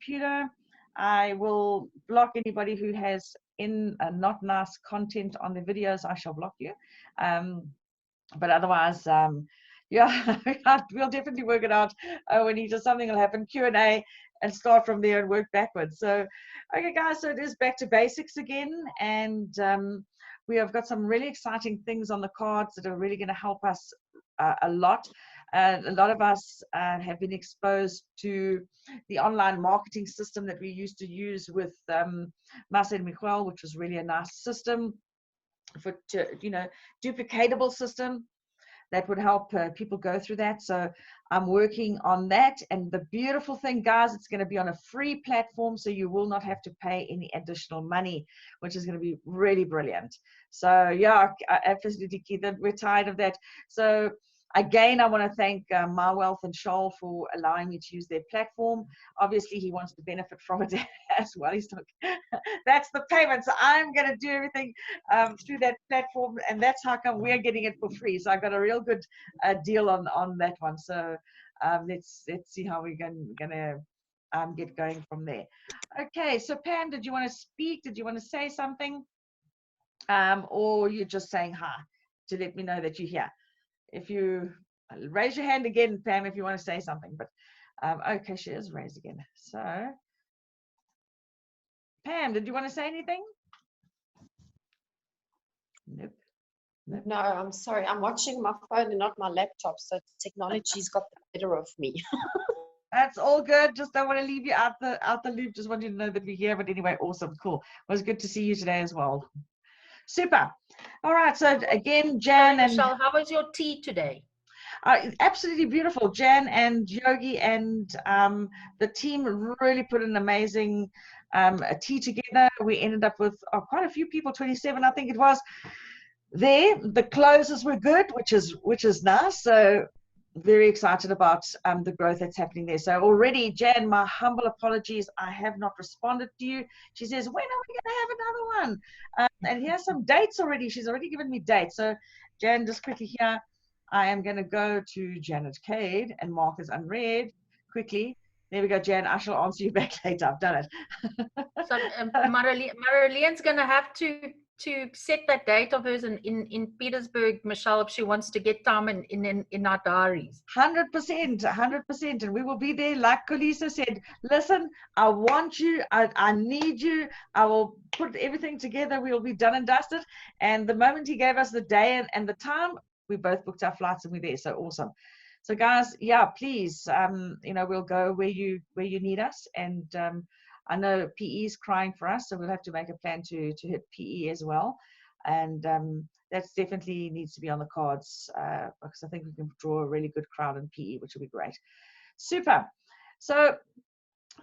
computer. I will block anybody who has not nice content on the videos. I shall block you. But otherwise, yeah, we'll definitely work it out. When he does, something will happen, Q&A, and start from there and work backwards. So, okay, guys, so it is back to basics again. And we have got some really exciting things on the cards that are really going to help us a lot. A lot of us have been exposed to the online marketing system that we used to use with Marcel and Michel, which was really a nice system for, duplicatable system that would help people go through that. So I'm working on that. And the beautiful thing, guys, it's going to be on a free platform, so you will not have to pay any additional money, which is going to be really brilliant. So yeah, absolutely, Keith, we're tired of that. So again, I want to thank My Wealth and Shoal for allowing me to use their platform. Obviously, he wants to benefit from it as well. He's not, that's the payment. So I'm going to do everything through that platform, and that's how come we're getting it for free. So I got a real good deal on that one. So let's see how we're going to get going from there. Okay, so Pam, did you want to speak? Did you want to say something? Or you're just saying hi to let me know that you're here? If you raise your hand again, Pam, if you want to say something. But okay, she is raised again. So Pam, did you want to say anything? Nope. No, I'm sorry. I'm watching my phone and not my laptop, so technology's got the better of me. That's all good. Just don't want to leave you out the loop. Just want you to know that we're here. But anyway, awesome, cool. It was good to see you today as well. Super. All right. So again, Jan and Michelle, how was your tea today? Absolutely beautiful. Jan and Yogi and the team really put an amazing tea together. We ended up with quite a few people, 27, I think it was. There, the closes were good, which is nice. So very excited about the growth that's happening there. So already, Jan, my humble apologies, I have not responded to you. She says, when are we going to have another one? And here's some dates already. She's already given me dates. So Jan, just quickly here, I am going to go to Janet Cade and mark as unread quickly. There we go, Jan. I shall answer you back later. I've done it. So Marlene's going to have to set that date of hers in Petersburg, Michelle, if she wants to get time in our diaries. 100%, 100%. And we will be there. Like Kolisa said, listen, I want you. I need you. I will put everything together. We will be done and dusted. And the moment he gave us the day and the time, we both booked our flights and we're there. So awesome. So guys, yeah, please, we'll go where you need us. And I know PE is crying for us, so we'll have to make a plan to hit PE as well. And that's definitely needs to be on the cards because I think we can draw a really good crowd in PE, which will be great. Super. So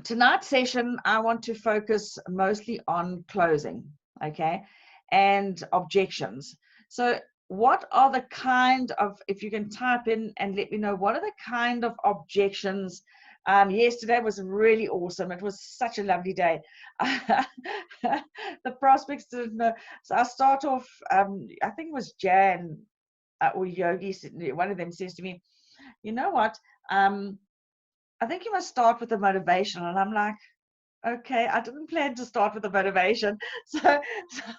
tonight's session, I want to focus mostly on closing, okay, and objections. So what are the kind of, if you can type in and let me know, what are the kind of objections? Yesterday was really awesome. It was such a lovely day. The prospects didn't know. So I start off, I think it was Jan or Yogi, one of them says to me, you know what, I think you must start with the motivation. And I'm like, okay, I didn't plan to start with the motivation. So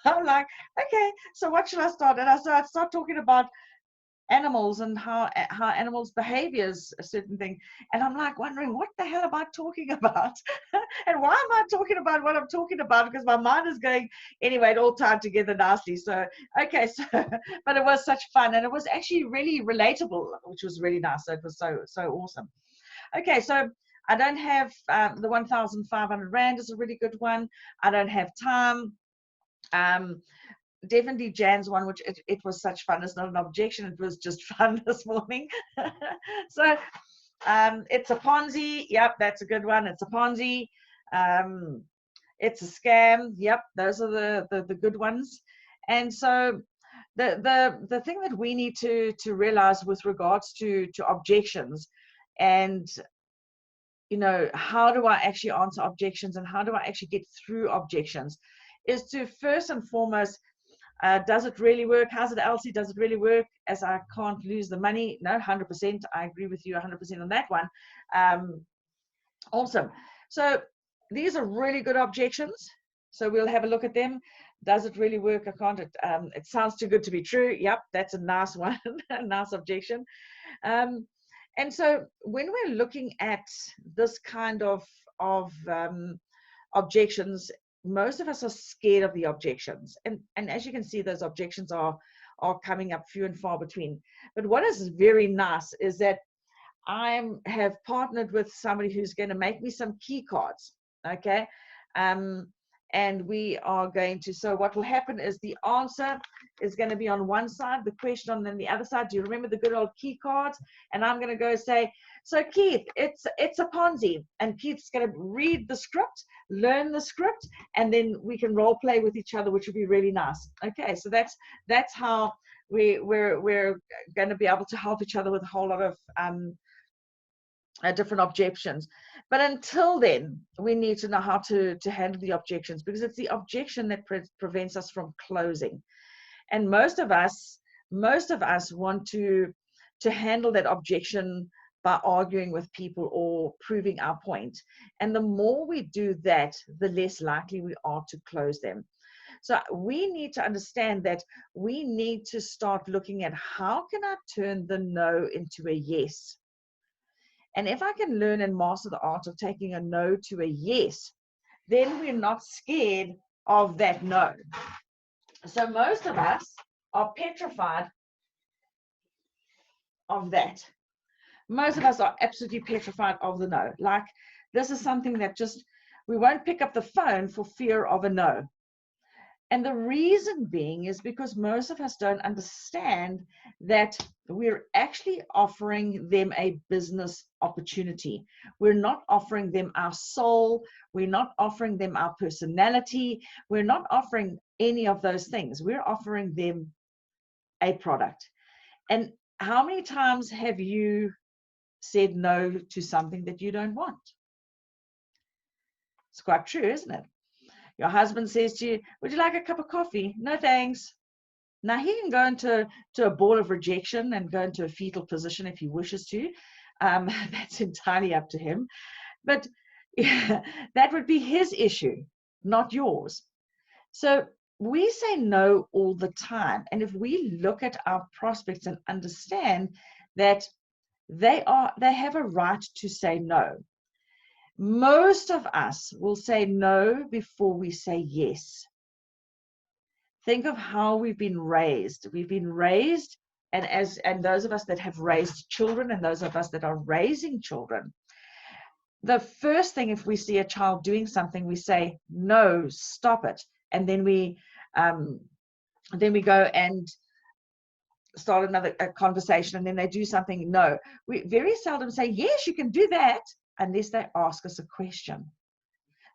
I'm like, okay, so what should I start? And I start talking about animals and how animals behaviors a certain thing. And I'm like wondering, what the hell am I talking about? And why am I talking about what I'm talking about? Because my mind is going, anyway, it all tied together nicely. So, okay, so, but it was such fun. And it was actually really relatable, which was really nice. So it was so awesome. Okay, so I don't have the 1,500 Rand is a really good one. I don't have time. Definitely Jan's one, which it was such fun. It's not an objection. It was just fun this morning. So it's a Ponzi. Yep, that's a good one. It's a Ponzi. It's a scam. Yep, those are the good ones. And so the thing that we need to realize with regards to objections and how do I actually answer objections and how do I actually get through objections is to first and foremost, does it really work? How's it, Elsie? Does it really work? As I can't lose the money? No, 100%. I agree with you 100% on that one. Awesome. So these are really good objections. So we'll have a look at them. Does it really work? I can't. It sounds too good to be true. Yep, that's a nice one, a nice objection. And so when we're looking at this kind of objections, most of us are scared of the objections. And as you can see, those objections are coming up few and far between. But what is very nice is that I have partnered with somebody who's going to make me some key cards. Okay. And we are going to, so what will happen is the answer is going to be on one side, the question on the other side. Do you remember the good old key cards? And I'm going to go say, so Keith, it's a Ponzi. And Keith's going to read the script, learn the script, and then we can role play with each other, which would be really nice. Okay, so that's how we're going to be able to help each other with a whole lot of different objections. But until then, we need to know how to handle the objections, because it's the objection that prevents us from closing. And most of us want to handle that objection by arguing with people or proving our point. And the more we do that, the less likely we are to close them. So we need to understand that we need to start looking at how can I turn the no into a yes. And if I can learn and master the art of taking a no to a yes, then we're not scared of that no. So most of us are petrified of that. Most of us are absolutely petrified of the no. Like, this is something that just, we won't pick up the phone for fear of a no. And the reason being is because most of us don't understand that we're actually offering them a business opportunity. We're not offering them our soul. We're not offering them our personality. We're not offering any of those things. We're offering them a product. And how many times have you said no to something that you don't want? It's quite true, isn't it? Your husband says to you, would you like a cup of coffee? No, thanks. Now, he can go into a ball of rejection and go into a fetal position if he wishes to. That's entirely up to him. But yeah, that would be his issue, not yours. So we say no all the time. And if we look at our prospects and understand that they have a right to say no. Most of us will say no before we say yes. Think of how we've been raised. We've been raised, and those of us that have raised children and those of us that are raising children, the first thing, if we see a child doing something, we say, no, stop it. And then we go and start another conversation, and then they do something. No, we very seldom say, yes, you can do that, unless they ask us a question.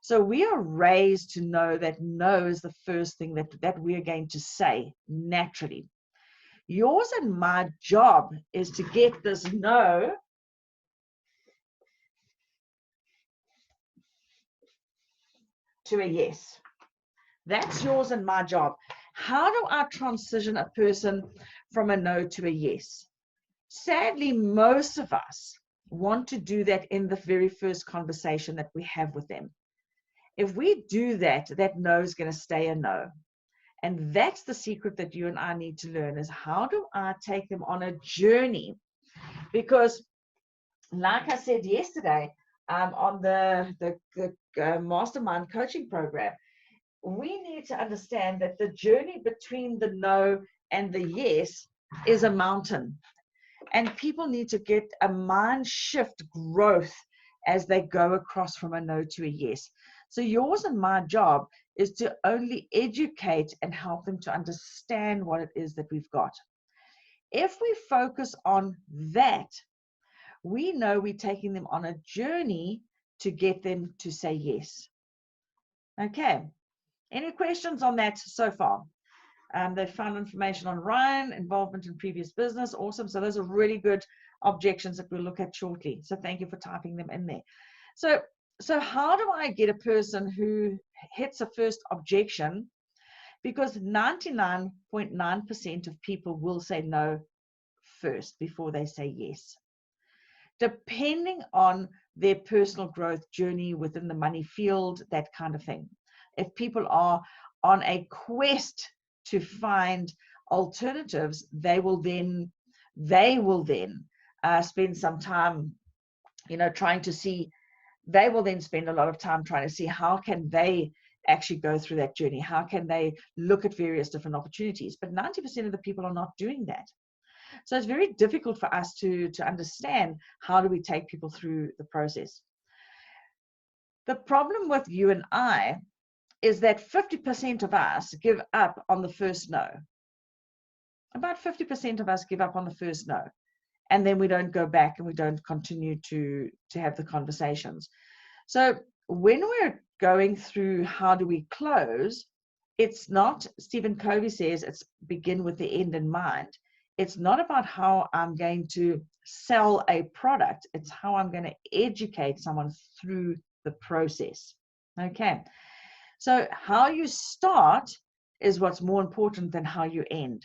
So we are raised to know that no is the first thing that we are going to say naturally. Yours and my job is to get this no to a yes. That's yours and my job. How do I transition a person from a no to a yes? Sadly, most of us want to do that in the very first conversation that we have with them. If we do that, that no is going to stay a no. And that's the secret that you and I need to learn, is how do I take them on a journey? Because like I said yesterday on the mastermind coaching program, we need to understand that the journey between the no and the yes is a mountain. And people need to get a mind shift growth as they go across from a no to a yes. So yours and my job is to only educate and help them to understand what it is that we've got. If we focus on that, we know we're taking them on a journey to get them to say yes. Okay. Any questions on that so far? They found information on Ryan, involvement in previous business. Awesome. So those are really good objections that we'll look at shortly. So thank you for typing them in there. So how do I get a person who hits a first objection? Because 99.9% of people will say no first before they say yes. Depending on their personal growth journey within the money field, that kind of thing. If people are on a quest to find alternatives, they will then spend some time, trying to see. They will then spend a lot of time trying to see how can they actually go through that journey. How can they look at various different opportunities? But 90% of the people are not doing that. So it's very difficult for us to understand how do we take people through the process. The problem with you and I is that 50% of us give up on the first no. About 50% of us give up on the first no. And then we don't go back and we don't continue to have the conversations. So when we're going through how do we close, it's not, Stephen Covey says, it's begin with the end in mind. It's not about how I'm going to sell a product. It's how I'm going to educate someone through the process. Okay. So how you start is what's more important than how you end.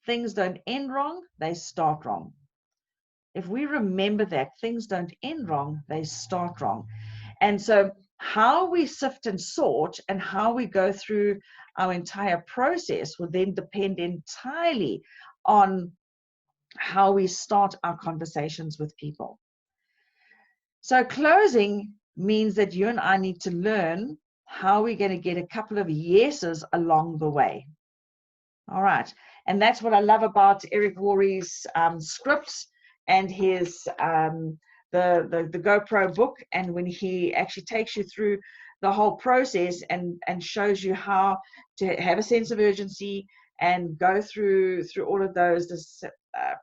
Things don't end wrong, they start wrong. If we remember that things don't end wrong, they start wrong. And so how we sift and sort and how we go through our entire process will then depend entirely on how we start our conversations with people. So closing means that you and I need to learn how we're going to get a couple of yeses along the way. All right. And that's what I love about Eric Worre's scripts and his the GoPro book, and when he actually takes you through the whole process and shows you how to have a sense of urgency and go through all of those, this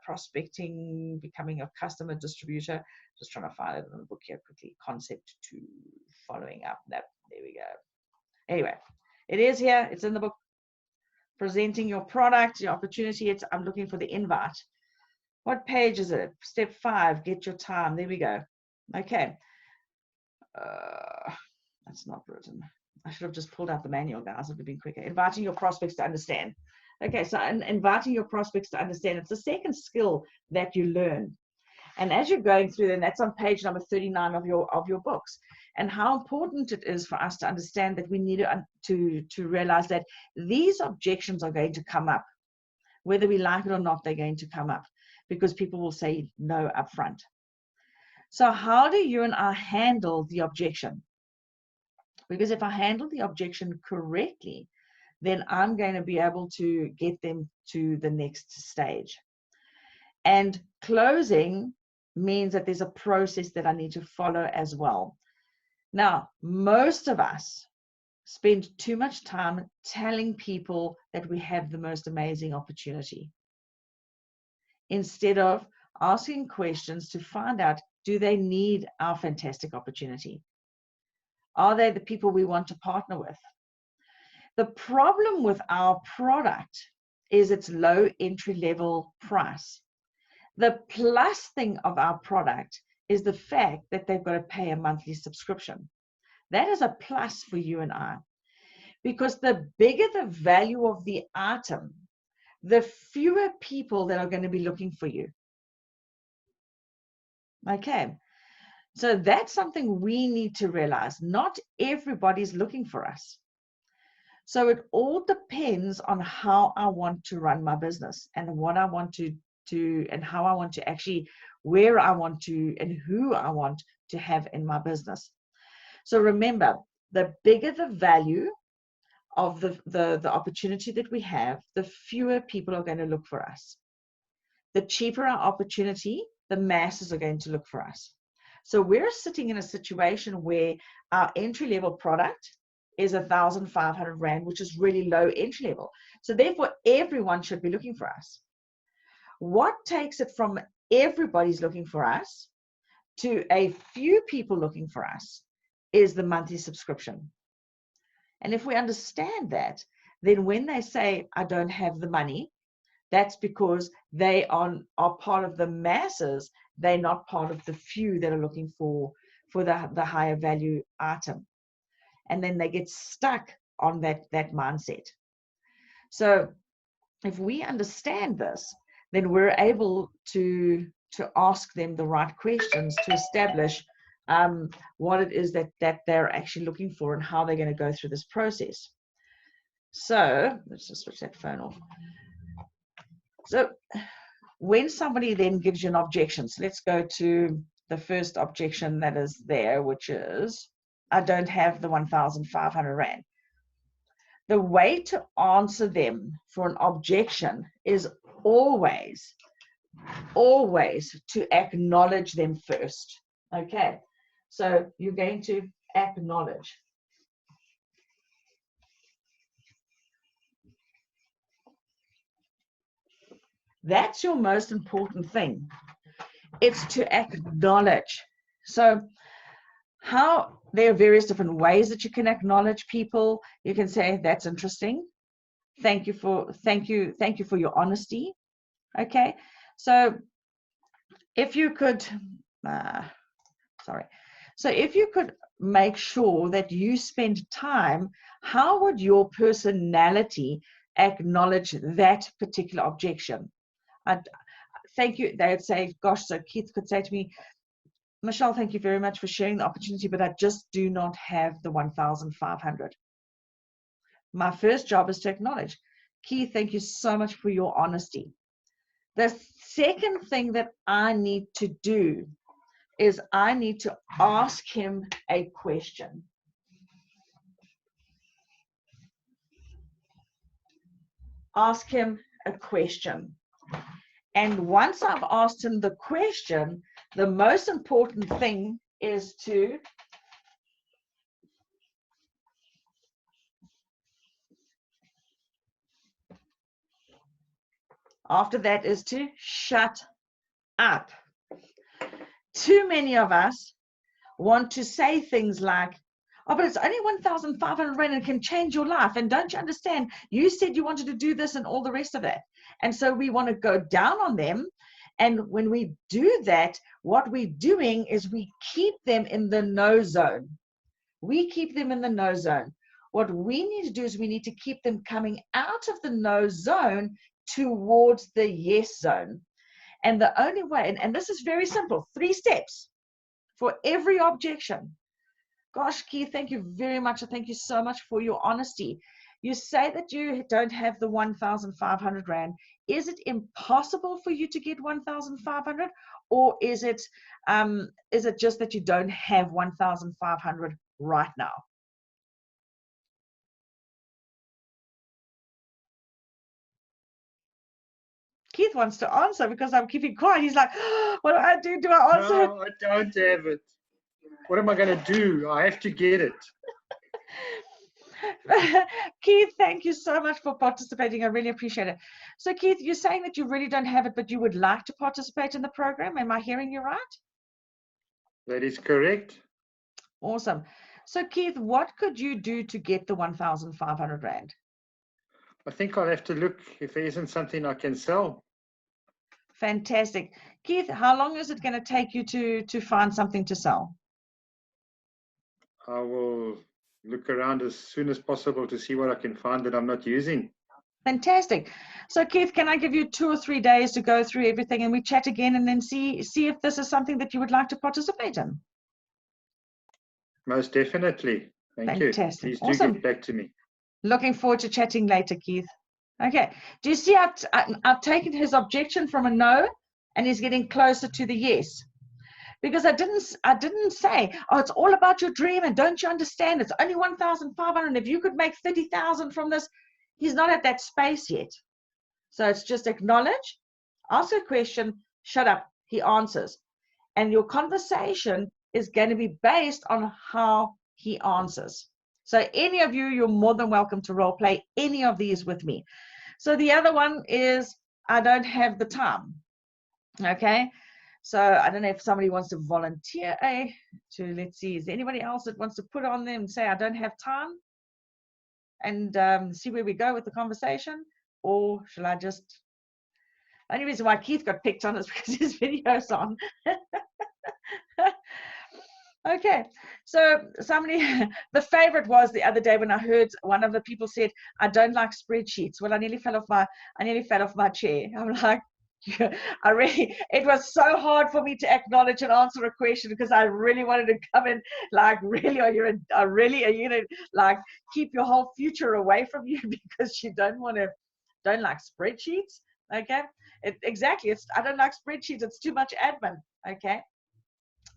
prospecting, becoming a customer distributor. Just trying to find it in the book here quickly. Concept 2, following up. There we go. Anyway, it is here. It's in the book. Presenting your product, your opportunity. I'm looking for the invite. What page is it? Step 5, get your time. There we go. Okay. That's not written. I should have just pulled out the manual, guys. It would have been quicker. Inviting your prospects to understand. Okay, so inviting your prospects to understand. It's the second skill that you learn. And as you're going through, then that's on page number 39 of your books. And how important it is for us to understand that we need to realize that these objections are going to come up. Whether we like it or not, they're going to come up because people will say no up front. So how do you and I handle the objection? Because if I handle the objection correctly, then I'm going to be able to get them to the next stage. And closing means that there's a process that I need to follow as well. Now, most of us spend too much time telling people that we have the most amazing opportunity, instead of asking questions to find out, do they need our fantastic opportunity? Are they the people we want to partner with? The problem with our product is its low entry level price. The plus thing of our product is the fact that they've got to pay a monthly subscription. That is a plus for you and I, because the bigger the value of the item, the fewer people that are going to be looking for you. Okay, so that's something we need to realize. Not everybody's looking for us. So it all depends on how I want to run my business and what I want to and how I want to actually, where I want to and who I want to have in my business. So remember, the bigger the value of the opportunity that we have, the fewer people are going to look for us. The cheaper our opportunity, the masses are going to look for us. So we're sitting in a situation where our entry-level product is 1,500 Rand, which is really low entry level. So therefore, everyone should be looking for us. What takes it from everybody's looking for us to a few people looking for us is the monthly subscription. And if we understand that, then when they say, I don't have the money, that's because they are part of the masses. They're not part of the few that are looking for the higher value item. And then they get stuck on that mindset. So if we understand this, then we're able to ask them the right questions to establish what it is that they're actually looking for and how they're going to go through this process. So let's just switch that phone off. So when somebody then gives you an objection, so let's go to the first objection that is there, which is, I don't have the 1,500 Rand. The way to answer them for an objection is always to acknowledge them first. Okay, so you're going to acknowledge. That's your most important thing. It's to acknowledge. So there are various different ways that you can acknowledge people. You can say, that's interesting. Thank you for your honesty. Okay, so if you could, so if you could make sure that you spend time, how would your personality acknowledge that particular objection? Thank you. They would say, gosh, so Keith could say to me, Michelle, thank you very much for sharing the opportunity, but I just do not have the 1,500. My first job is to acknowledge. Keith, thank you so much for your honesty. The second thing that I need to do is I need to ask him a question. Ask him a question. And once I've asked him the question, the most important thing is to shut up. Too many of us want to say things like, oh, but it's only 1,500 Rand and it can change your life. And don't you understand? You said you wanted to do this and all the rest of it. And so we want to go down on them. And when we do that, what we're doing is we keep them in the no zone. We keep them in the no zone. What we need to do is we need to keep them coming out of the no zone towards the yes zone. And the only way, and this is very simple, 3 steps for every objection. Gosh, Keith, thank you very much. Thank you so much for your honesty. You say that you don't have the 1,500 Rand. Is it impossible for you to get 1,500, or is it just that you don't have 1,500 right now? Keith wants to answer because I'm keeping quiet. He's like, oh, what do I do? Do I answer? No, I don't have it. What am I going to do? I have to get it. Keith, thank you so much for participating. I really appreciate it. So, Keith, you're saying that you really don't have it, but you would like to participate in the program. Am I hearing you right? That is correct. Awesome. So, Keith, what could you do to get the 1,500 Rand? I think I'll have to look if there isn't something I can sell. Fantastic. Keith, how long is it going to take you to find something to sell? I will look around as soon as possible to see what I can find that I'm not using. Fantastic. So, Keith, can I give you 2 or 3 days to go through everything and we chat again and then see if this is something that you would like to participate in? Most definitely. Thank you. Fantastic. Please do Awesome. get back to me. Looking forward to chatting later, Keith. Okay. Do you see I've taken his objection from a no and he's getting closer to the yes? Because I didn't say, oh, it's all about your dream and don't you understand? It's only 1,500. If you could make 30,000 from this, he's not at that space yet. So it's just acknowledge, ask a question, shut up. He answers. And your conversation is going to be based on how he answers. So any of you, you're more than welcome to role play any of these with me. So the other one is, I don't have the time. Okay. So I don't know if somebody wants to volunteer let's see, is there anybody else that wants to put on them and say, I don't have time, and see where we go with the conversation? Or shall I just, the only reason why Keith got picked on is because his video's on. Okay, so somebody, the favorite was the other day when I heard one of the people said, I don't like spreadsheets. Well, I nearly fell off my chair. I'm like, It was so hard for me to acknowledge and answer a question because I really wanted to come in like, really, are you going to like keep your whole future away from you because you don't like spreadsheets? Okay, exactly. I don't like spreadsheets. It's too much admin. Okay,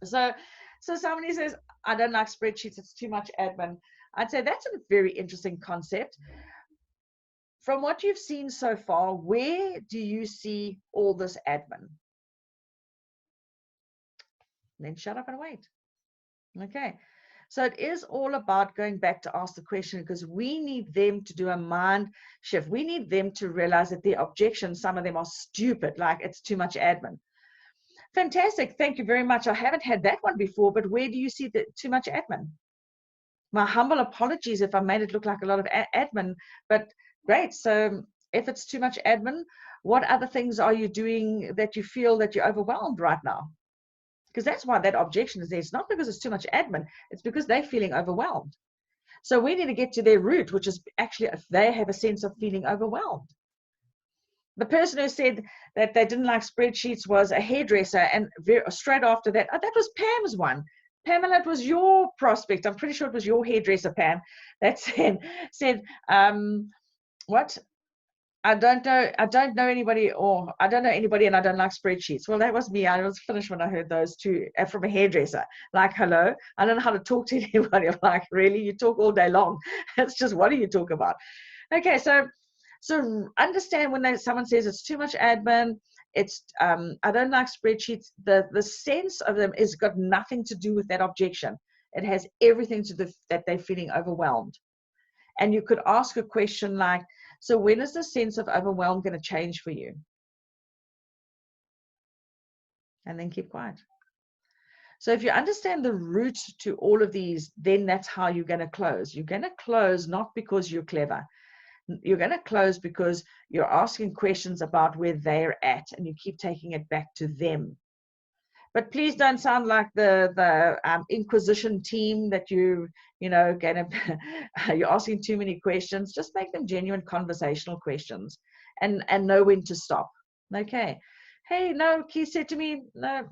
so somebody says, I don't like spreadsheets. It's too much admin. I'd say that's a very interesting concept. From what you've seen so far, where do you see all this admin? And then shut up and wait. Okay. So it is all about going back to ask the question, because we need them to do a mind shift. We need them to realize that their objections, some of them are stupid, like it's too much admin. Fantastic. Thank you very much. I haven't had that one before, but where do you see the too much admin? My humble apologies if I made it look like a lot of admin, but great. So if it's too much admin, what other things are you doing that you feel that you're overwhelmed right now? Because that's why that objection is there. It's not because it's too much admin. It's because they're feeling overwhelmed. So we need to get to their root, which is actually if they have a sense of feeling overwhelmed. The person who said that they didn't like spreadsheets was a hairdresser, and straight after that, that was Pam's one. Pamela, it was your prospect. I'm pretty sure it was your hairdresser, Pam, that said, what? I don't know anybody, or I don't know anybody, and I don't like spreadsheets. Well, that was me. I was finished when I heard those two from a hairdresser. Like, hello, I don't know how to talk to anybody. I'm like, really? You talk all day long. It's just, what do you talk about? Okay, so understand when someone says it's too much admin, it's I don't like spreadsheets, the sense of them is got nothing to do with that objection. It has everything to do that they're feeling overwhelmed. And you could ask a question like, so when is the sense of overwhelm going to change for you? And then keep quiet. So if you understand the root to all of these, then that's how you're going to close. You're going to close not because you're clever. You're going to close because you're asking questions about where they're at, and you keep taking it back to them. But please don't sound like the Inquisition team that you're asking too many questions. Just make them genuine conversational questions, and know when to stop. Okay. Hey, no, Keith said to me, no,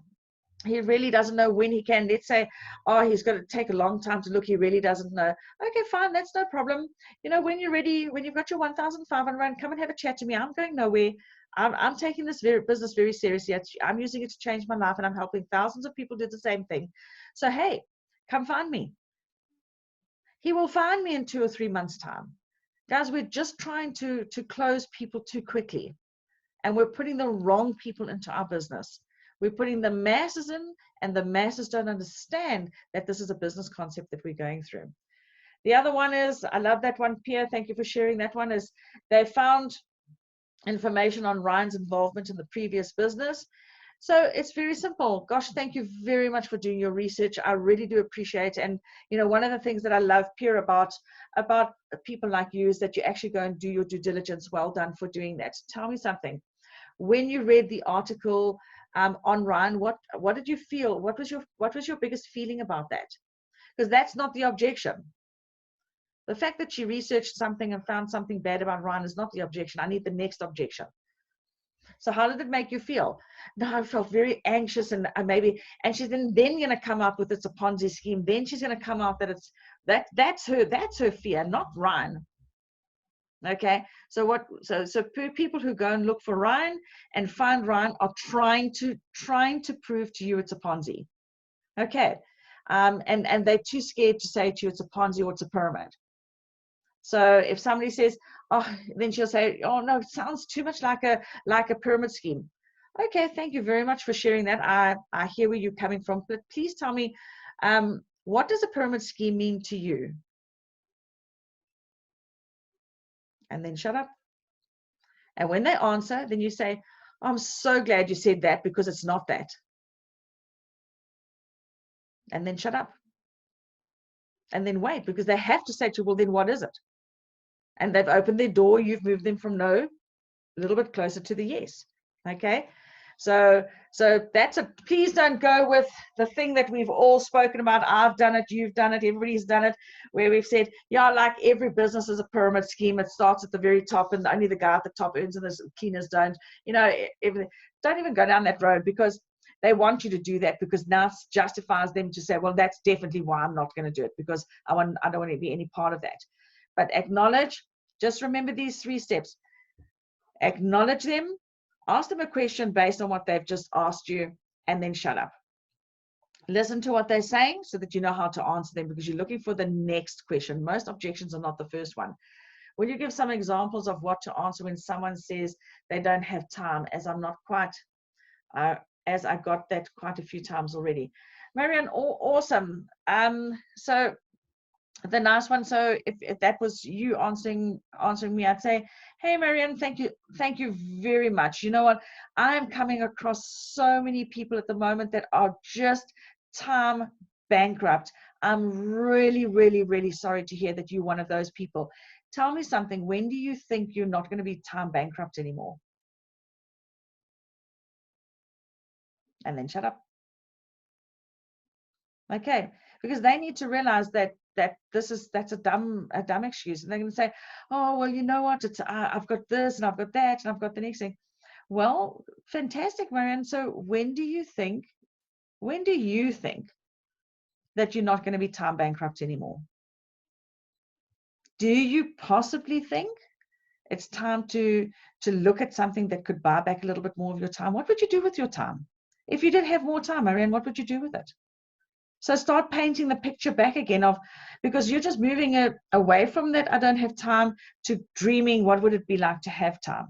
he really doesn't know when he can. Let's say, oh, he's got to take a long time to look. He really doesn't know. Okay, fine. That's no problem. When you're ready, when you've got your 1,500 rand, come and have a chat to me. I'm going nowhere. I'm taking this business very seriously. I'm using it to change my life, and I'm helping thousands of people do the same thing. So, hey, come find me. He will find me in 2 or 3 months' time. Guys, we're just trying to close people too quickly, and we're putting the wrong people into our business. We're putting the masses in, and the masses don't understand that this is a business concept that we're going through. The other one is, I love that one, Pierre. Thank you for sharing that one. Is they found information on Ryan's involvement in the previous business. So it's very simple. Gosh, thank you very much for doing your research. I really do appreciate it. And one of the things that I love, Pierre, about people like you is that you actually go and do your due diligence. Well done for doing that. Tell me something. When you read the article on Ryan, what did you feel? What was your biggest feeling about that? Because that's not the objection. The fact that she researched something and found something bad about Ryan is not the objection. I need the next objection. So how did it make you feel? No, I felt very anxious, and she's then going to come up with it's a Ponzi scheme. Then she's going to come out that that's her fear, not Ryan. Okay, so people who go and look for Ryan and find Ryan are trying to prove to you it's a Ponzi. Okay, and they're too scared to say to you it's a Ponzi or it's a pyramid. So if somebody says, oh, then she'll say, oh no, it sounds too much like a pyramid scheme. Okay, thank you very much for sharing that. I hear where you're coming from, but please tell me, what does a pyramid scheme mean to you? And then shut up. And when they answer, then you say, oh, I'm so glad you said that, because it's not that. And then shut up. And then wait, because they have to say to you, well, then what is it? And they've opened their door. You've moved them from no a little bit closer to the yes. Okay. So that's a, please don't go with the thing that we've all spoken about. I've done it, you've done it, everybody's done it, where we've said, yeah, like every business is a pyramid scheme. It starts at the very top and only the guy at the top earns and the cleaners don't. You know, don't even go down that road, because they want you to do that, because now it justifies them to say, well, that's definitely why I'm not going to do it, because I don't want to be any part of that. But acknowledge, just remember these 3 steps. Acknowledge them, ask them a question based on what they've just asked you, and then shut up. Listen to what they're saying so that you know how to answer them, because you're looking for the next question. Most objections are not the first one. Will you give some examples of what to answer when someone says they don't have time, as I'm not quite, as I got that quite a few times already. Marianne, awesome. So the nice one. So if that was you answering me, I'd say, hey Marianne, thank you very much. You know what, I'm coming across so many people at the moment that are just time bankrupt. I'm really sorry to hear that you're one of those people. Tell me something, when do you think you're not going to be time bankrupt anymore? And then shut up. Okay, because they need to realize that that's a dumb excuse, and they're going to say, oh well, you know what, it's I've got this and I've got that and I've got the next thing. Well, fantastic, Marianne. So when do you think that you're not going to be time bankrupt anymore? Do you possibly think it's time to look at something that could buy back a little bit more of your time? What would you do with your time if you did have more time, Marianne? What would you do with it? So start painting the picture back again of, because you're just moving it away from that I don't have time to dreaming, what would it be like to have time?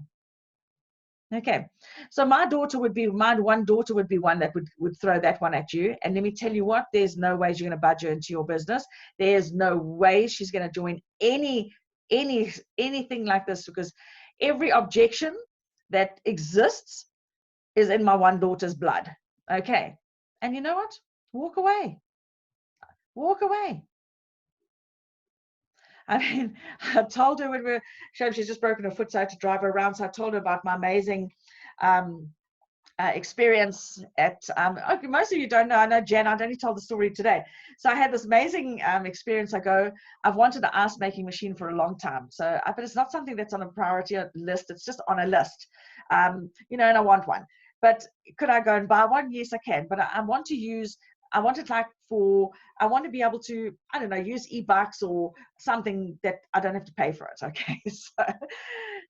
Okay, so my one daughter would be one that would throw that one at you. And let me tell you what, there's no way you're going to budge her into your business. There's no way she's going to join anything like this, because every objection that exists is in my one daughter's blood. Okay, and you know what? Walk away. Walk away. I mean, I told her when we were showing, she's just broken her foot, so I had to drive her around. So I told her about my amazing experience at, okay, most of you don't know, I know Jan, I'd only told the story today. So I had this amazing experience. I've wanted an ice making machine for a long time. So, but it's not something that's on a priority list. It's just on a list, you know, and I want one. But could I go and buy one? Yes, I can. But I want to use, I want to be able to, I don't know, use e-bucks or something that I don't have to pay for it. Okay.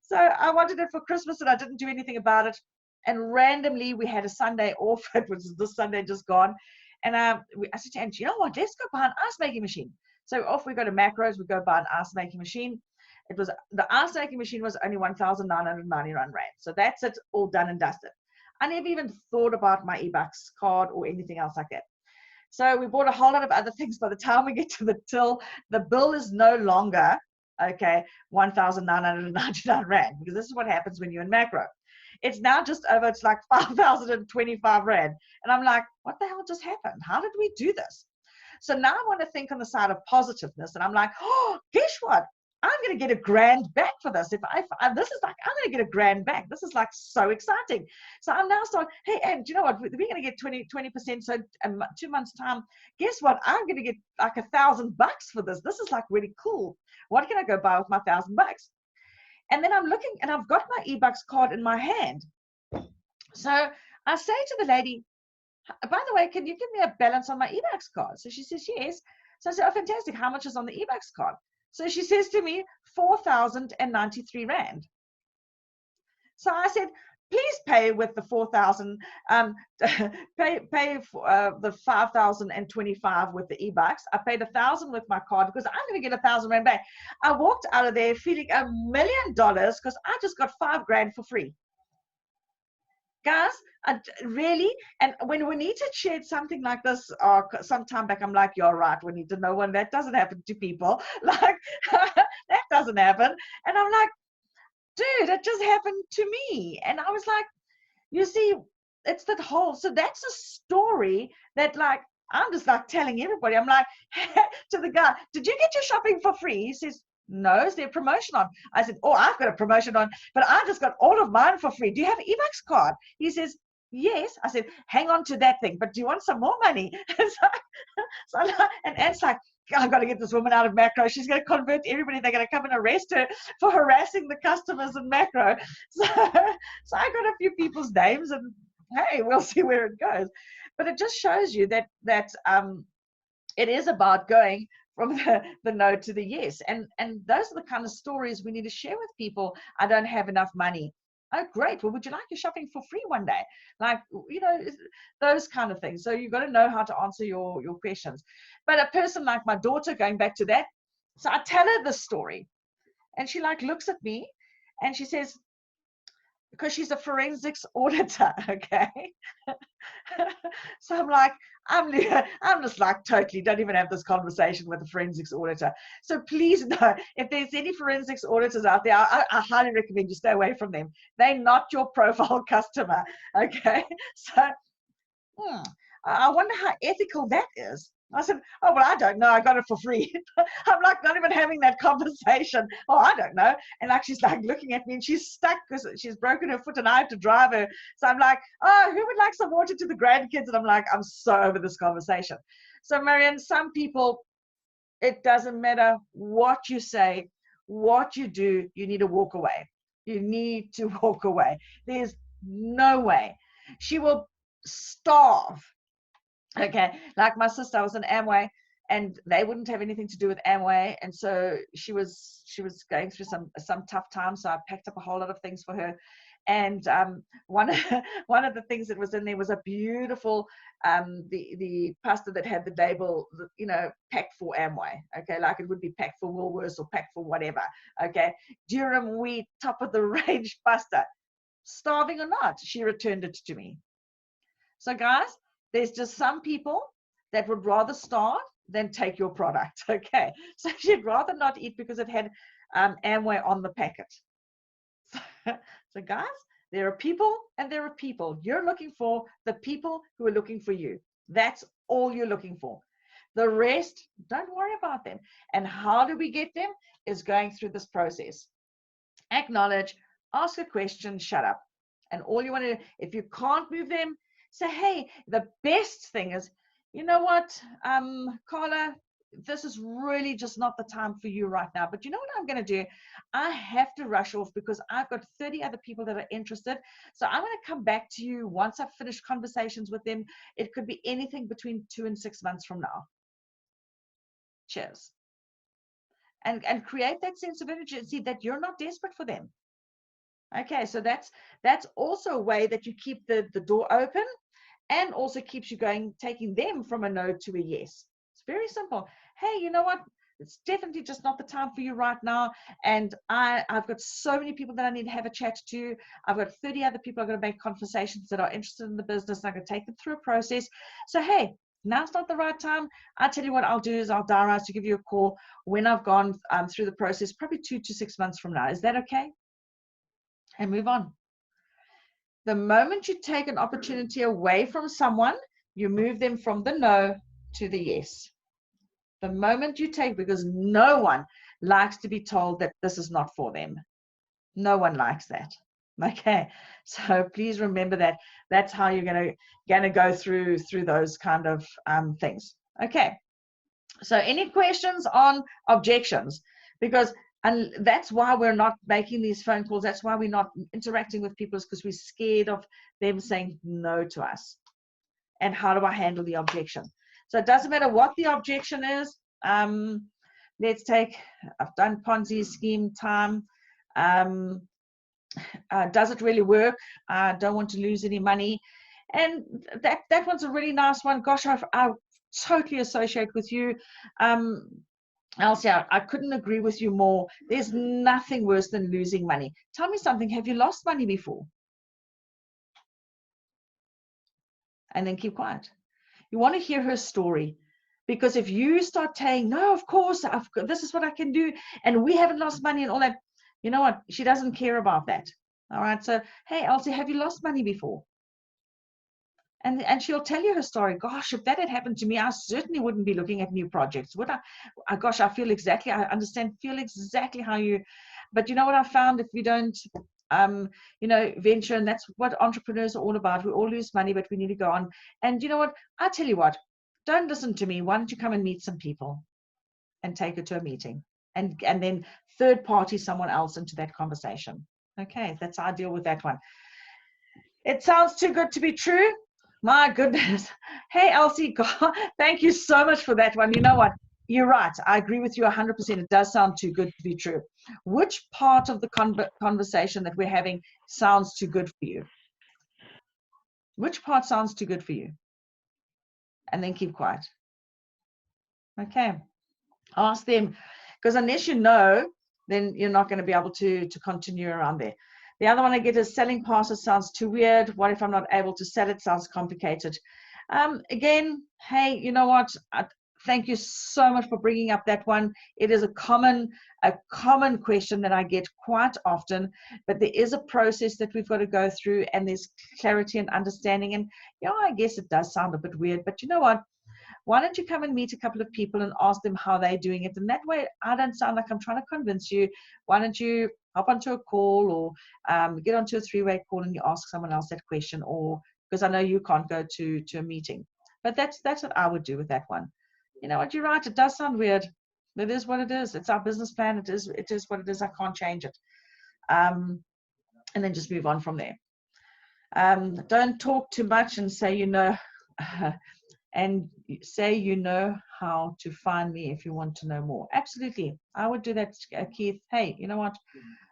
So I wanted it for Christmas and I didn't do anything about it. And randomly we had a Sunday off. It was this Sunday just gone. And I said to Angie, you know what, let's go buy an ice making machine. So off we go to Macros, we go buy an ice making machine. The ice making machine was only 1,999 Rand. So that's it, all done and dusted. I never even thought about my e-bucks card or anything else like that. So we bought a whole lot of other things. By the time we get to the till, the bill is no longer, okay, 1,999 Rand, because this is what happens when you're in Macro. It's now just over, it's like 5,025 Rand. And I'm like, what the hell just happened? How did we do this? So now I want to think on the side of positiveness. And I'm like, oh, guess what? I'm going to get $1,000 back for this. This is like, I'm going to get $1,000 back. This is like so exciting. So I'm now starting, hey, and do you know what? We're going to get 20%. So 2 months time, guess what? I'm going to get like $1,000 for this. This is like really cool. What can I go buy with my $1,000? And then I'm looking and I've got my e-bucks card in my hand. So I say to the lady, by the way, can you give me a balance on my e-bucks card? So she says, yes. So I said, oh, fantastic. How much is on the e-bucks card? So she says to me, 4,093 Rand. So I said, please pay with the 4,000, pay for the 5,025 with the e-bucks. I paid 1,000 with my card because I'm going to get 1,000 Rand back. I walked out of there feeling $1 million because I just got $5,000 for free. Guys, really? And when Juanita shared something like this some time back, I'm like, you're right, Juanita, no one, that doesn't happen to people. Like, that doesn't happen. And I'm like, dude, it just happened to me. And I was like, you see, it's that whole, so that's a story that like, I'm just like telling everybody, I'm like, to the guy, did you get your shopping for free? He says, no, is there a promotion on? I said, oh, I've got a promotion on, but I just got all of mine for free. Do you have an e-bucks card? He says, yes. I said, hang on to that thing, but do you want some more money? And Ant's like, I've got to get this woman out of Macro. She's going to convert everybody. They're going to come and arrest her for harassing the customers in Macro. So I got a few people's names, and hey, we'll see where it goes. But it just shows you that it is about going from the no to the yes. And those are the kind of stories we need to share with people. I don't have enough money. Oh, great. Well, would you like your shopping for free one day? Like, you know, those kind of things. So you've got to know how to answer your questions. But a person like my daughter, going back to that, so I tell her this story, and she like looks at me and she says, because she's a forensics auditor, okay? So I'm like, I'm just like, totally don't even have this conversation with a forensics auditor. So please know, if there's any forensics auditors out there, I highly recommend you stay away from them. They're not your profile customer, okay? So I wonder how ethical that is. I said, oh, well, I don't know. I got it for free. I'm like, not even having that conversation. Oh, I don't know. And like, she's like looking at me, and she's stuck because she's broken her foot and I have to drive her. So I'm like, oh, who would like some water to the grandkids? And I'm like, I'm so over this conversation. So Marianne, some people, it doesn't matter what you say, what you do, you need to walk away. You need to walk away. There's no way. She will starve. Okay, like my sister was in Amway, and they wouldn't have anything to do with Amway, and so she was going through some tough times. So I packed up a whole lot of things for her, and one of the things that was in there was a beautiful the pasta that had the label, you know, packed for Amway. Okay, like it would be packed for Woolworths or packed for whatever. Okay, durum wheat, top of the range pasta. Starving or not, she returned it to me. So guys, there's just some people that would rather starve than take your product, okay? So she'd rather not eat because it had Amway on the packet. So guys, there are people and there are people. You're looking for the people who are looking for you. That's all you're looking for. The rest, don't worry about them. And how do we get them? Is going through this process. Acknowledge, ask a question, shut up. And all you want to do, if you can't move them, say, hey, the best thing is, you know what, Carla, this is really just not the time for you right now. But you know what I'm going to do? I have to rush off because I've got 30 other people that are interested. So I'm going to come back to you once I've finished conversations with them. It could be anything between 2 and 6 months from now. Cheers. And create that sense of urgency that you're not desperate for them. Okay, so that's also a way that you keep the door open, and also keeps you going, taking them from a no to a yes. It's very simple. Hey, you know what? It's definitely just not the time for you right now. And I've got so many people that I need to have a chat to. I've got 30 other people I'm going to make conversations that are interested in the business, and I'm going to take them through a process. So, hey, now's not the right time. I'll tell you what I'll do is I'll diarize to give you a call when I've gone through the process, probably 2 to 6 months from now. Is that okay? And move on. The moment you take an opportunity away from someone, you move them from the no to the yes. The moment you take, because no one likes to be told that this is not for them. No one likes that. Okay, so please remember that. That's how you're gonna go through those kind of things. Okay, so any questions on objections? Because and that's why we're not making these phone calls. That's why we're not interacting with people, is because we're scared of them saying no to us. And how do I handle the objection? So it doesn't matter what the objection is. Let's take, I've done Ponzi scheme time. Does it really work? I don't want to lose any money. And that one's a really nice one. Gosh, I totally associate with you. Elsie, I couldn't agree with you more. There's nothing worse than losing money. Tell me something. Have you lost money before? And then keep quiet. You want to hear her story. Because if you start saying, no, of course, this is what I can do, and we haven't lost money and all that, you know what? She doesn't care about that. All right. So, hey, Elsie, have you lost money before? And she'll tell you her story. Gosh, if that had happened to me, I certainly wouldn't be looking at new projects, would I? Gosh, I understand, feel exactly how you, but you know what I found? If you don't venture, and that's what entrepreneurs are all about. We all lose money, but we need to go on. And you know what? I tell you what, don't listen to me. Why don't you come and meet some people and take it to a meeting, and then third party someone else into that conversation. Okay, that's how I deal with that one. It sounds too good to be true. My goodness. Hey, Elsie, God, thank you so much for that one. You know what? You're right. I agree with you 100%. It does sound too good to be true. Which part of the conversation that we're having sounds too good for you? Which part sounds too good for you? And then keep quiet. Okay. Ask them, because unless you know, then you're not going to be able to continue around there. The other one I get is selling passes sounds too weird. What if I'm not able to sell it? Sounds complicated. Again, hey, you know what? Thank you so much for bringing up that one. It is a common question that I get quite often, but there is a process that we've got to go through, and there's clarity and understanding. And I guess it does sound a bit weird, but you know what? Why don't you come and meet a couple of people and ask them how they're doing it? And that way, I don't sound like I'm trying to convince you. Why don't you hop onto a call, or get onto a three-way call and you ask someone else that question, or because I know you can't go to a meeting. But that's what I would do with that one. You know what, you're right. It does sound weird. It is what it is. It's our business plan. It is what it is. I can't change it. And then just move on from there. Don't talk too much and say and say you know how to find me if you want to know more. Absolutely. I would do that, Keith. Hey, you know what?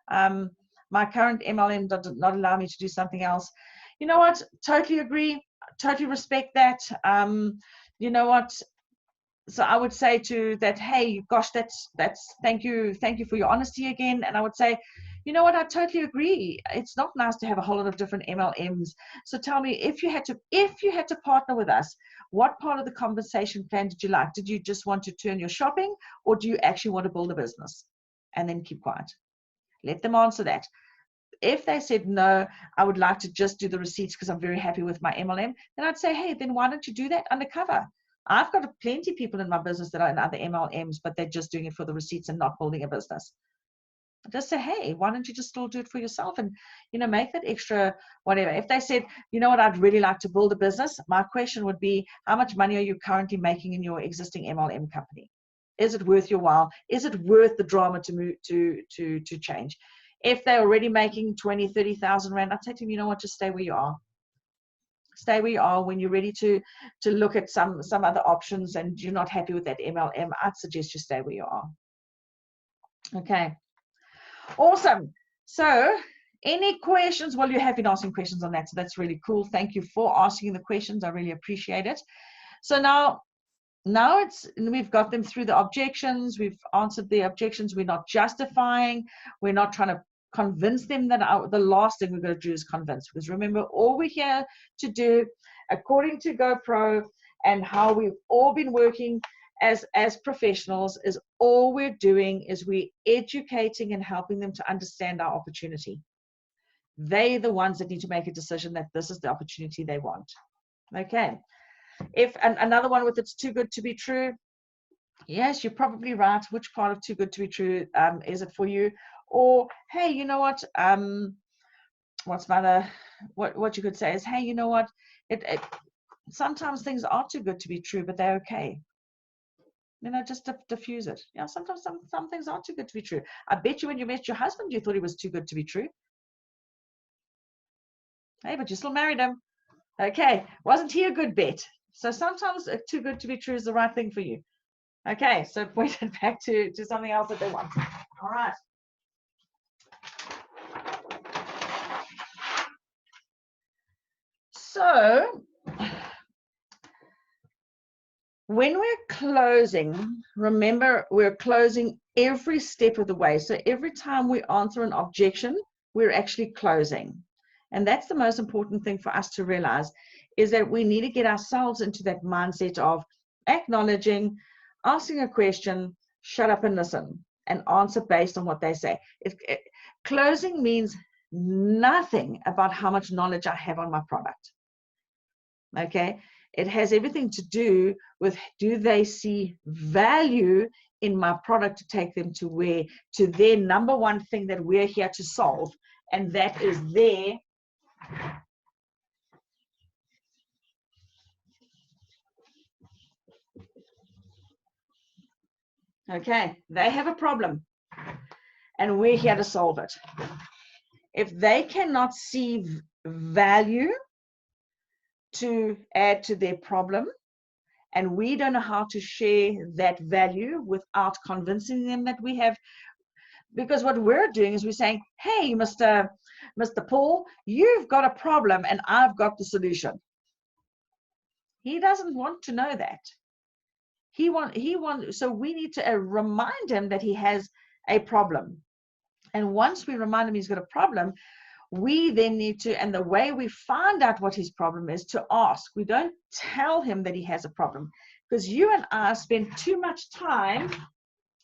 My current MLM does not allow me to do something else. You know what? Totally agree. Totally respect that. You know what? So I would say to that, hey, gosh, that's thank you for your honesty again. And I would say, you know what, I totally agree. It's not nice to have a whole lot of different MLMs. So tell me, if you had to partner with us, what part of the compensation plan did you like? Did you just want to turn your shopping, or do you actually want to build a business? And then keep quiet. Let them answer that. If they said, no, I would like to just do the receipts because I'm very happy with my MLM, then I'd say, hey, then why don't you do that undercover? I've got plenty of people in my business that are in other MLMs, but they're just doing it for the receipts and not building a business. Just say, hey, why don't you just still do it for yourself and, make that extra whatever. If they said, you know what, I'd really like to build a business, my question would be, how much money are you currently making in your existing MLM company? Is it worth your while? Is it worth the drama to move to change? If they're already making 20,000, 30,000 Rand, I'd say to them, you know what, just stay where you are. Stay where you are. When you're ready to look at some other options and you're not happy with that MLM, I'd suggest you stay where you are. Okay. Awesome. So any questions? Well, you have been asking questions on that, so that's really cool. Thank you for asking the questions. I really appreciate it. So now we've got them through the objections. We've answered the objections. We're not justifying. We're not trying to convince them that the last thing we're going to do is convince. Because remember, all we're here to do, according to GoPro and how we've all been working as professionals, is all we're doing is we're educating and helping them to understand our opportunity. They're the ones that need to make a decision that this is the opportunity they want. Okay. If another one with it's too good to be true, yes, you're probably right. Which part of too good to be true is it for you? Or, hey, you know what? What you could say is, hey, you know what? Sometimes things are too good to be true, but they're okay. Just diffuse it. Sometimes some things are too good to be true. I bet you when you met your husband, you thought he was too good to be true. Hey, but you still married him. Okay, wasn't he a good bet? So sometimes too good to be true is the right thing for you. Okay, so point it back to something else that they want. All right. So when we're closing, remember, we're closing every step of the way. So every time we answer an objection, we're actually closing. And that's the most important thing for us to realize, is that we need to get ourselves into that mindset of acknowledging, asking a question, shut up and listen, and answer based on what they say. Closing means nothing about how much knowledge I have on my product. Okay? It has everything to do with, do they see value in my product to take them to their number one thing that we're here to solve, and that is there. Okay, they have a problem and we're here to solve it. If they cannot see value to add to their problem, and we don't know how to share that value without convincing them that we have, because what we're doing is we're saying, hey, Mr. Paul, you've got a problem and I've got the solution. He doesn't want to know that. So we need to remind him that he has a problem. And once we remind him he's got a problem, we then need to, and the way we find out what his problem is, to ask. We don't tell him that he has a problem, because you and I spend too much time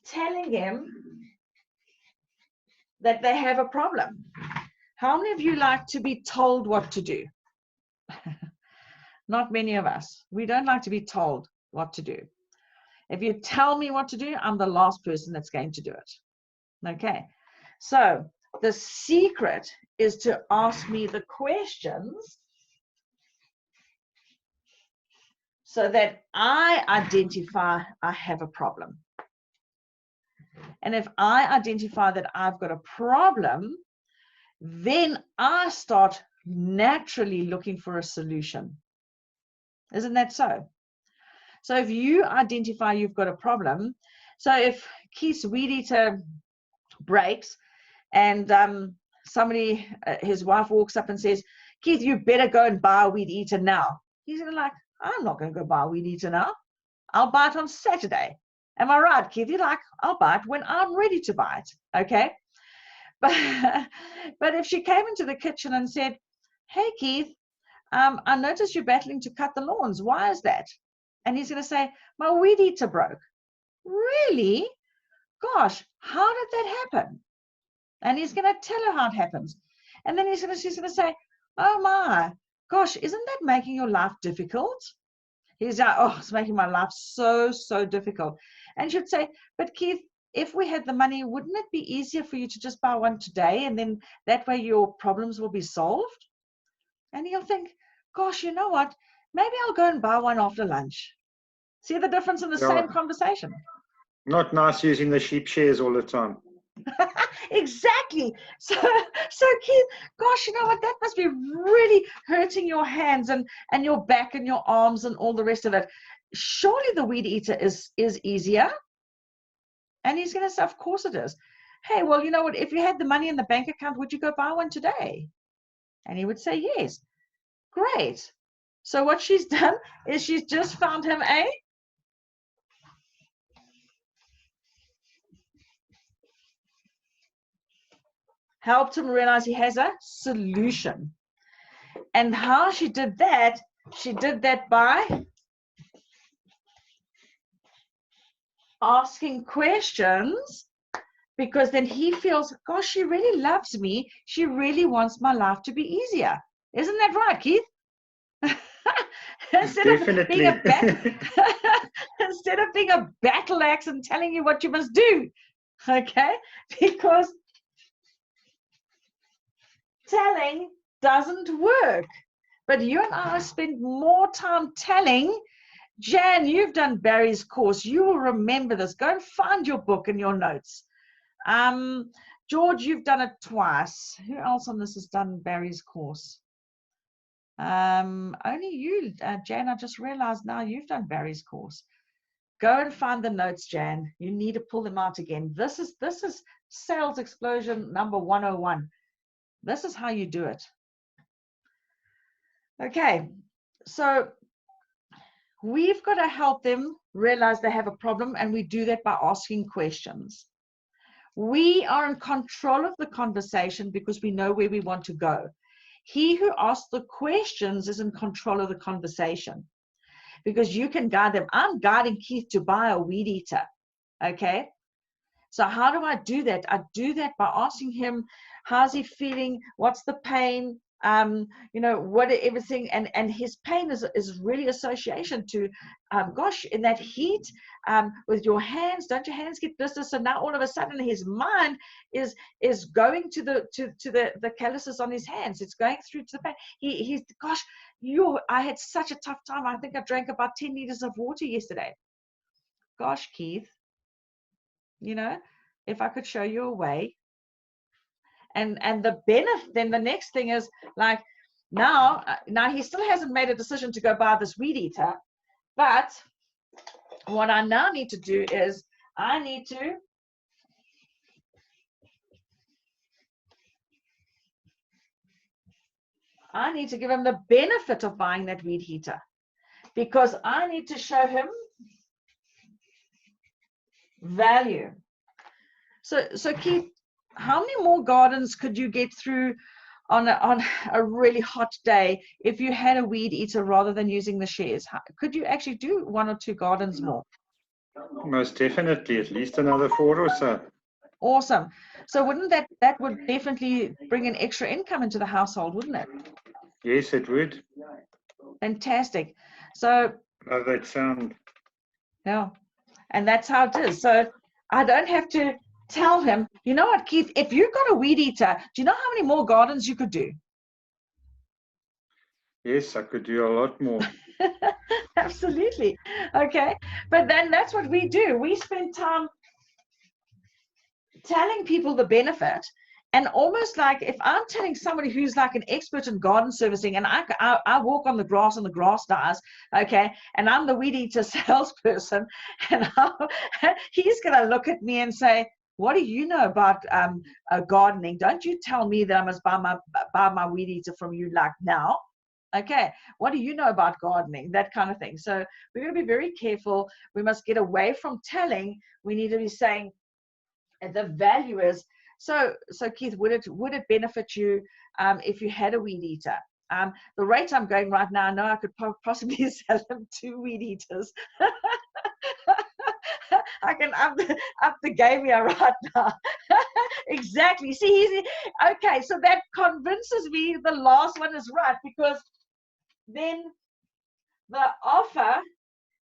telling him that they have a problem. How many of you like to be told what to do? Not many of us. We don't like to be told what to do. If you tell me what to do, I'm the last person that's going to do it. Okay, so the secret is to ask me the questions so that I identify I have a problem. And if I identify that I've got a problem, then I start naturally looking for a solution. Isn't that so? So if you identify you've got a problem, so if Keith's weed eater breaks and somebody, his wife walks up and says, Keith, you better go and buy a weed eater now. He's gonna like, I'm not going to go buy a weed eater now. I'll buy it on Saturday. Am I right, Keith? You're like, I'll buy it when I'm ready to buy it. Okay. But if she came into the kitchen and said, hey, Keith, I noticed you're battling to cut the lawns. Why is that? And he's going to say, my weed eater broke. Really? Gosh, how did that happen? And he's going to tell her how it happens. And then she's going to say, oh my gosh, isn't that making your life difficult? He's like, oh, it's making my life so difficult. And she'd say, but Keith, if we had the money, wouldn't it be easier for you to just buy one today? And then that way your problems will be solved. And he'll think, gosh, you know what? Maybe I'll go and buy one after lunch. See the difference in the same conversation? Not nice using the sheep shears all the time. Exactly. So Keith, gosh, you know what? That must be really hurting your hands and your back and your arms and all the rest of it. Surely the weed eater is easier. And he's going to say, of course it is. Hey, well, you know what? If you had the money in the bank account, would you go buy one today? And he would say, yes. Great. So what she's done is she's just found him helped him realize he has a solution. And how she did that by asking questions, because then he feels, gosh, she really loves me. She really wants my life to be easier. Isn't that right, Keith? Definitely. Instead of being a battle axe and telling you what you must do, okay? Because telling doesn't work. But you and I spend more time telling. Jan, you've done Barry's course. You will remember this. Go and find your book and your notes. George, you've done it twice. Who else on this has done Barry's course? Only you, Jan. I just realized now you've done Barry's course. Go and find the notes, Jan. You need to pull them out again. This is Sales Explosion number 101. This is how you do it. Okay, so we've got to help them realize they have a problem, and we do that by asking questions. We are in control of the conversation because we know where we want to go. He who asks the questions is in control of the conversation, because you can guide them. I'm guiding Keith to buy a weed eater, okay? So how do I do that? I do that by asking him, how's he feeling? What's the pain? you know, what everything, and his pain is really association to, gosh, in that heat, with your hands, don't your hands get blistered? So now all of a sudden his mind is going to the calluses on his hands. It's going through to the pain. He's, gosh, I had such a tough time. I think I drank about 10 liters of water yesterday. Gosh, Keith, you know, if I could show you a way. And the benefit, then the next thing is, like, now he still hasn't made a decision to go buy this weed eater, but what I now need to do is I need to give him the benefit of buying that weed heater, because I need to show him value. So Keith, how many more gardens could you get through on a really hot day if you had a weed eater rather than using the shares? Could you actually do 1 or 2 gardens more? Most definitely, at least another 4 or so. Awesome. So wouldn't that would definitely bring an extra income into the household, wouldn't it? Yes, it would. Fantastic. So How that sound? yeah, and that's how it is. So I don't have to tell him, you know what, Keith, if you got a weed eater, do you know how many more gardens you could do? Yes, I could do a lot more. Absolutely. Okay. But then that's what we do. We spend time telling people the benefit, and almost like if I'm telling somebody who's like an expert in garden servicing, and I walk on the grass and the grass dies, okay, and I'm the weed eater salesperson, and he's going to look at me and say, what do you know about gardening? Don't you tell me that I must buy my weed eater from you like now. Okay, what do you know about gardening? That kind of thing. So we're going to be very careful. We must get away from telling. We need to be saying the value is. So Keith, would it benefit you if you had a weed eater? The rate I'm going right now, I know I could possibly sell him 2 weed eaters. I can up the game here right now. Exactly. See, okay, so that convinces me the last one is right, because then the offer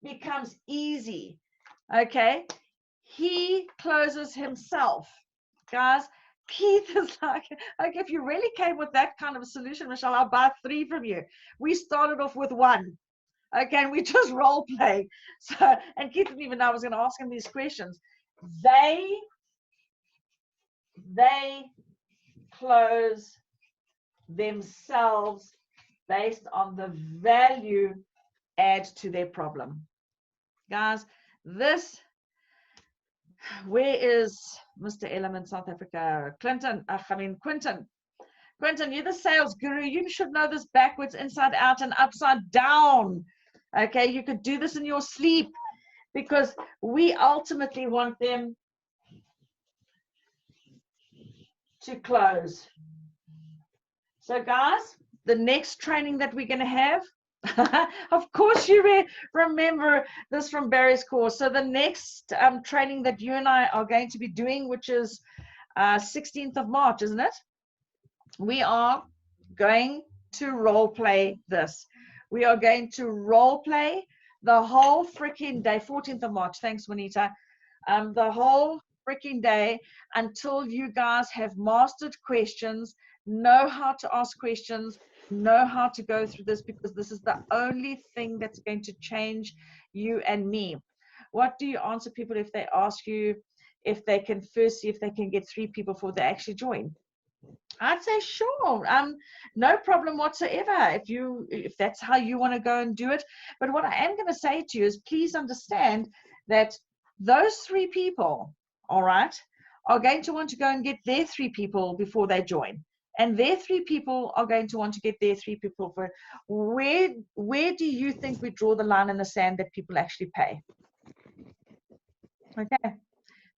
becomes easy. Okay, he closes himself. Guys, Keith is like, okay, if you really came with that kind of a solution, Michelle, I'll buy 3 from you. We started off with 1. Okay, and we just role play. So, and Keith didn't even know I was going to ask him these questions. They close themselves based on the value add to their problem. Guys, where is Mr. Element South Africa? Quinton, you're the sales guru. You should know this backwards, inside out, and upside down. Okay, you could do this in your sleep, because we ultimately want them to close. So guys, the next training that we're going to have, of course you remember this from Barry's course. So the next training that you and I are going to be doing, which is 16th of March, isn't it? We are going to role play this. We are going to role play the whole freaking day, 14th of March. Thanks, Juanita. The whole freaking day until you guys have mastered questions, know how to ask questions, know how to go through this, because this is the only thing that's going to change you and me. What do you answer people if they ask you if they can first see if they can get 3 people before they actually join? I'd say sure, no problem whatsoever if that's how you want to go and do it. But what I am going to say to you is, please understand that those 3 people, all right, are going to want to go and get their 3 people before they join. And their 3 people are going to want to get their 3 people for where do you think we draw the line in the sand that people actually pay? Okay,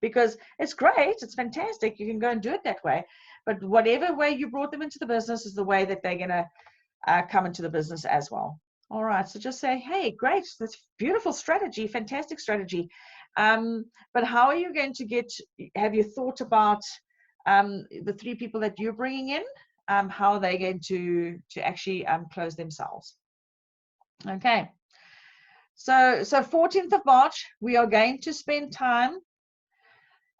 because it's great, it's fantastic, you can go and do it that way, but whatever way you brought them into the business is the way that they're going to come into the business as well. All right, so just say, hey, great, that's beautiful strategy, fantastic strategy, but how are you going to have you thought about the 3 people that you're bringing in? how they're going to actually close themselves. Okay. So 14th of March, we are going to spend time,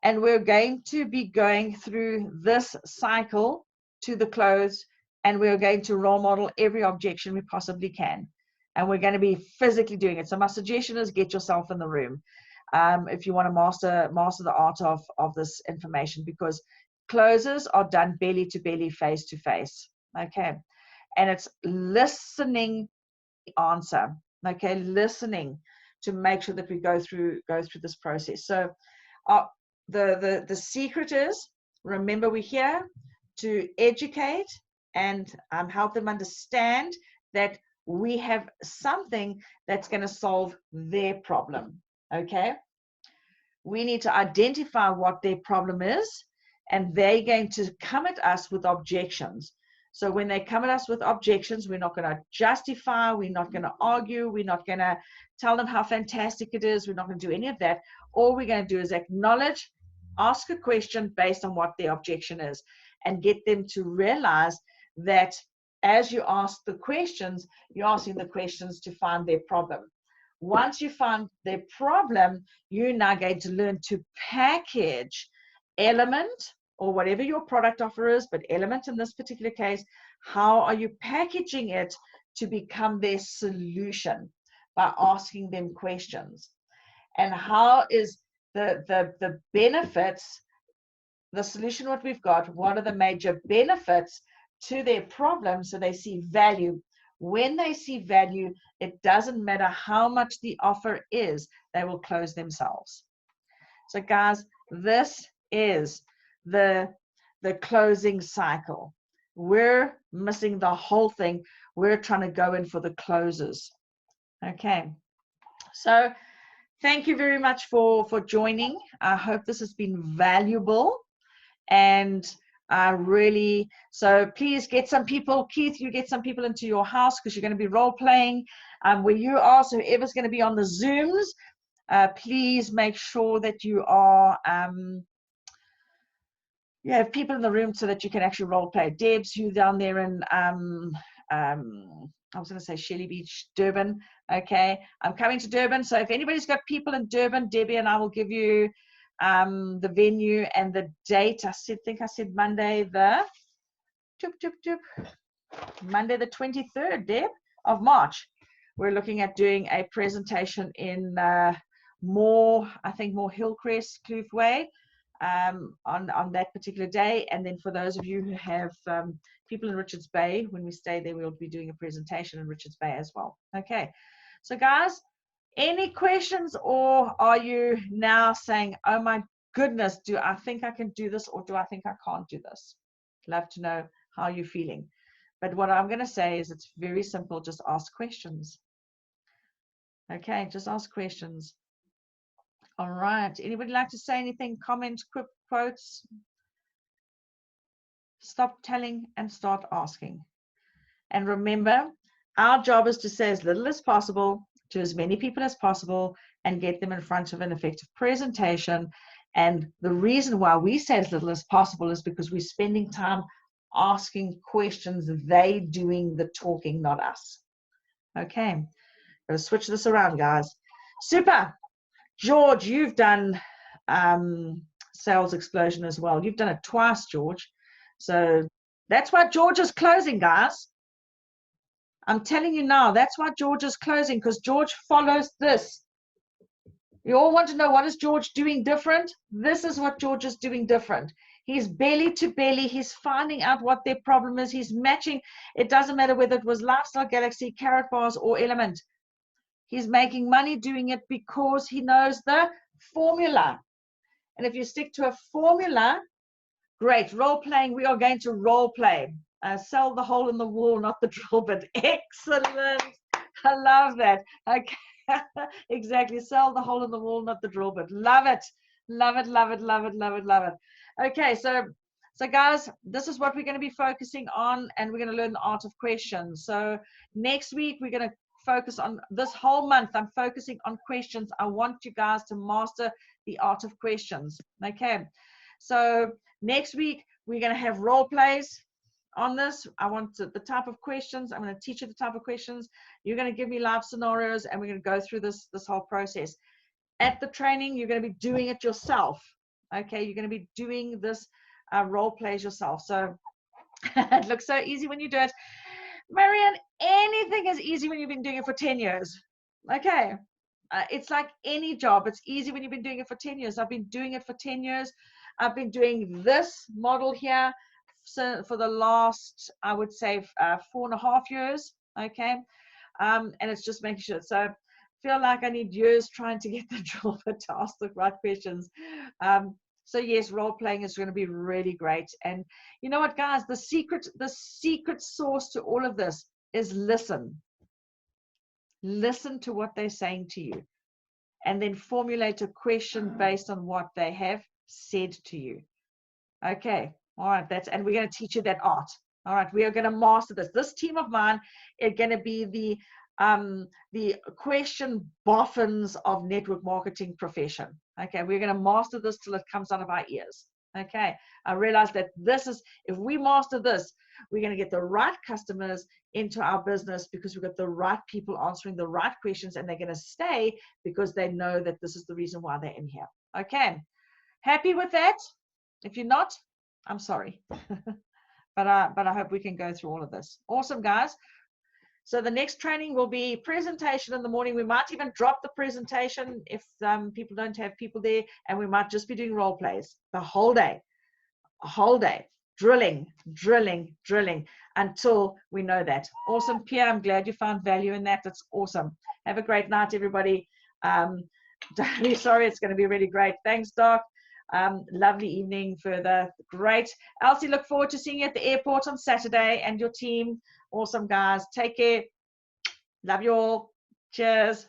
and we're going to be going through this cycle to the close, and we're going to role model every objection we possibly can. And we're going to be physically doing it. So my suggestion is get yourself in the room if you want to master the art of this information, because closes are done belly to belly, face to face. Okay. And it's listening the answer. Okay, listening to make sure that we go through this process. So the secret is, remember, we're here to educate and help them understand that we have something that's going to solve their problem. Okay, we need to identify what their problem is, and they're going to come at us with objections. So when they come at us with objections, we're not going to justify, we're not going to argue, we're not going to tell them how fantastic it is, we're not going to do any of that. All we're going to do is acknowledge, ask a question based on what their objection is, and get them to realize that as you ask the questions, you're asking the questions to find their problem. Once you find their problem, you're now going to learn to package element, or whatever your product offer is, but element in this particular case, how are you packaging it to become their solution by asking them questions? And how is the benefits, the solution, what we've got, what are the major benefits to their problem, so they see value. When they see value, it doesn't matter how much the offer is, they will close themselves. So guys, this is the closing cycle. We're missing the whole thing. We're trying to go in for the closes. Okay, so thank you very much for joining. I hope this has been valuable, and really, so please get some people. Keith, you get some people into your house, because you're going to be role playing where you are. So whoever's going to be on the Zooms, please make sure that you are you have people in the room so that you can actually role play. Debs, you down there in I was going to say Shelley Beach, Durban. Okay, I'm coming to Durban, so if anybody's got people in Durban, Debbie and I will give you the venue and the date. I think I said Monday the Monday the 23rd, Deb, of March. We're looking at doing a presentation in more Hillcrest, Kloof Way, on that particular day. And then for those of you who have people in Richards Bay, when we stay there, we'll be doing a presentation in Richards Bay as well. Okay, so guys, any questions, or are you now saying, oh my goodness, do I think I can do this, or do I think I can't do this? Love to know how you're feeling. But what I'm going to say is it's very simple. Just ask questions. Okay, just ask questions. All right. Anybody like to say anything? Comments, quick quotes? Stop telling and start asking. And remember, our job is to say as little as possible to as many people as possible and get them in front of an effective presentation. And the reason why we say as little as possible is because we're spending time asking questions, they doing the talking, not us. Okay, gotta switch this around, guys. Super. George, you've done Sales Explosion as well. You've done it twice, George. So that's why George is closing, guys. I'm telling you now, that's why George is closing, because George follows this. You all want to know, what is George doing different? This is what George is doing different. He's belly to belly. He's finding out what their problem is. He's matching. It doesn't matter whether it was Lifestyle Galaxy, Carrot Bars, or Element. He's making money doing it because he knows the formula. And if you stick to a formula, great. Role playing, we are going to role play. Sell the hole in the wall, not the drill bit. Excellent. I love that. Okay. Exactly. Sell the hole in the wall, not the drill bit. Love it. Love it, love it, love it, love it, love it. Okay, so guys, this is what we're going to be focusing on, and we're going to learn the art of questions. So next week, we're going to focus on this whole month. I'm focusing on questions. I want you guys to master the art of questions. Okay, so next week, we're going to have role plays. on this. I want the type of questions. I'm going to teach you the type of questions. You're going to give me live scenarios, and we're going to go through this whole process. At the training, you're going to be doing it yourself. Okay, you're going to be doing this role plays yourself. So it looks so easy when you do it. Marianne, anything is easy when you've been doing it for 10 years. Okay, it's like any job. It's easy when you've been doing it for 10 years. I've been doing it for 10 years. I've been doing this model here for the last, I would say, 4.5 years. Okay, and it's just making sure. So I feel like I need years trying to get the driver to ask the right questions. So yes, role playing is going to be really great. And you know what, guys, the secret sauce to all of this is listen. Listen to what they're saying to you, and then formulate a question based on what they have said to you. Okay, all right, and we're going to teach you that art. All right, we are going to master this. This team of mine is going to be the question boffins of network marketing profession. Okay, we're going to master this till it comes out of our ears. Okay, I realize that if we master this, we're going to get the right customers into our business, because we've got the right people answering the right questions, and they're going to stay because they know that this is the reason why they're in here. Okay, happy with that? If you're not, I'm sorry. but I hope we can go through all of this. Awesome, guys. So the next training will be presentation in the morning. We might even drop the presentation if people don't have people there, and we might just be doing role plays the whole day, drilling until we know that. Awesome, Pierre. I'm glad you found value in that. That's awesome. Have a great night, everybody. Don't be sorry. It's going to be really great. Thanks, Doc. Lovely evening further. Great. Elsie, look forward to seeing you at the airport on Saturday, and your team. Awesome, guys. Take care. Love you all. Cheers.